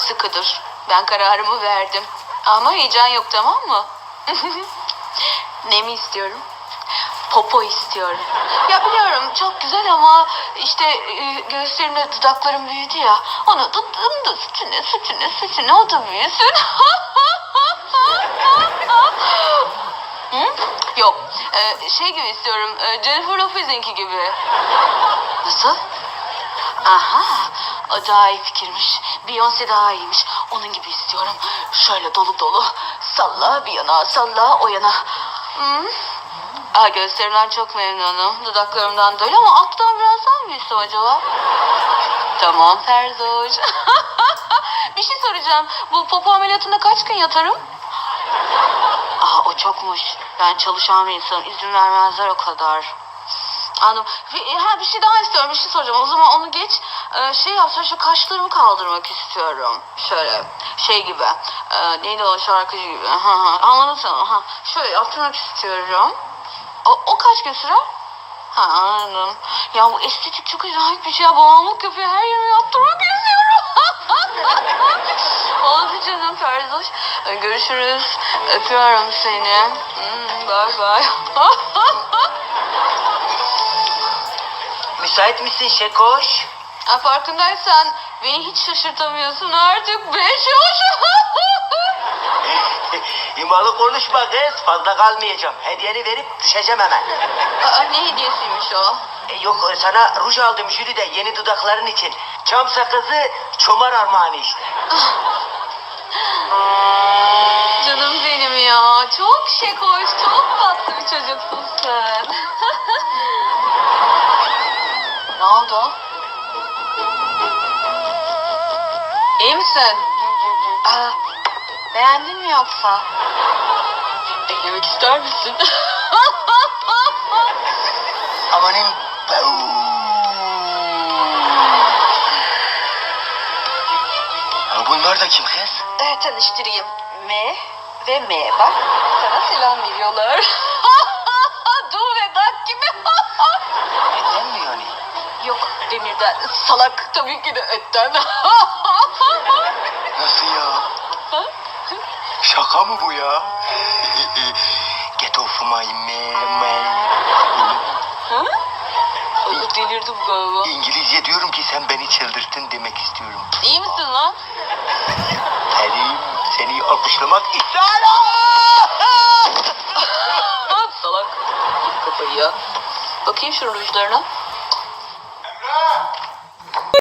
sıkı dur. Ben kararımı verdim. Ama heyecan yok, tamam mı? Ne mi istiyorum? Popo istiyorum. Ya biliyorum çok güzel ama işte göğüslerimle dudaklarım büyüdü ya. Onu da sütüne o da büyüsün. Hı? Yok. Şey gibi istiyorum. Jennifer Lopez'inki gibi. Nasıl? Aha. O daha iyi fikirmiş. Beyoncé daha iyiymiş. Onun gibi istiyorum. Şöyle dolu dolu. Salla bir yana, salla o yana. Hı? Göğüslerimden çok memnunum. Dudaklarımdan da öyle ama alttan biraz daha mı büyüsem acaba? Tamam Ferdoş. Bir şey soracağım. Bu popo ameliyatında kaç gün yatarım? O çokmuş. Ben çalışan bir insanım. İzin vermezler o kadar. Anladım. Bir şey daha istiyorum. Bir şey soracağım. O zaman onu geç. Şey yapsam şu kaşlarımı kaldırmak istiyorum. Şöyle şey gibi. Neydi o şarkıcı gibi. Anladın sen. Şöyle yaptırmak istiyorum. O kaç gün sürer? Anladım. Ya bu estetik çok acayip bir şey. Bağımlılık yapıyor. Her yerime yaptırmak istiyorum. Oldu canım Ferdoş. Görüşürüz. Öpüyorum seni. Bye bye. Müsait misin Şekoş? Farkındaysan beni hiç şaşırtamıyorsun artık. 5 yaşım. İmalı konuşma kız. Fazla kalmayacağım. Hediyeni verip düşeceğim hemen. Ne hediyesiymiş o? Yok sana ruj aldım jüride yeni dudakların için. Çam sakızı çomar armağanı işte. Canım benim ya. Çok şekoş, çok tatlı bir çocuksun sen. Ne oldu? İyi misin? Beğendin mi yoksa? Eklemek ister misin? Amanın. Bunlar da kim kız? Tanıştırayım. M ve M. Bak sana selam veriyorlar. Du ve dak gibi. Etten mi yani? Yok demirden. Salak tabii ki de etten. Nasıl ya? Şaka mı bu ya? Get off my man. Delirdim galiba. İngilizce diyorum ki sen beni çıldırttın demek istiyorum. İyi misin lan? Selim seni alkışlamak istiyorum. Salak. Kafayı ya. Bakayım şu rujlarına.